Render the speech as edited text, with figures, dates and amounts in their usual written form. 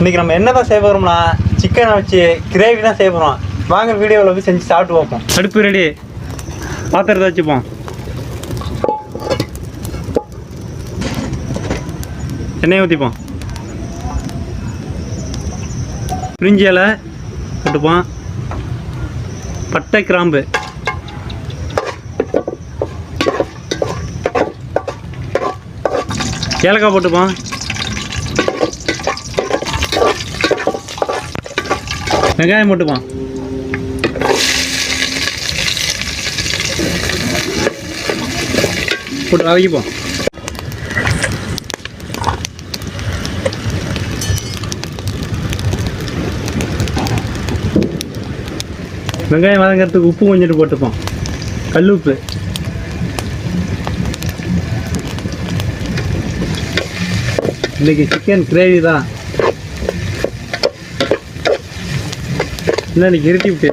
இன்றைக்கி நம்ம என்ன தான் செய்ய போகிறோம்னா சிக்கனை வச்சு கிரேவி தான் செய்ய போகிறோம். வாங்க வீடியோவில் போய் செஞ்சு சாப்பிட்டு பார்ப்போம். அடுப்பு ரெடி, பாத்திரத்தை வச்சுப்போம். எண்ணெயை ஊற்றிப்போம். பிரிஞ்சி இலை போட்டுப்போம். பட்டை கிராம்பு, ஏலக்காய் போட்டுப்போம். வெங்காயம் போட்டுப்போம். போட்டு வதக்கிப்போம். வெங்காயம் வதங்கிறதுக்கு உப்பு கொஞ்சம் போட்டுப்போம். கல் உப்பு. இன்னைக்கு சிக்கன் கிரேவி தான். இன்னைக்கு இருட்டி விட்டு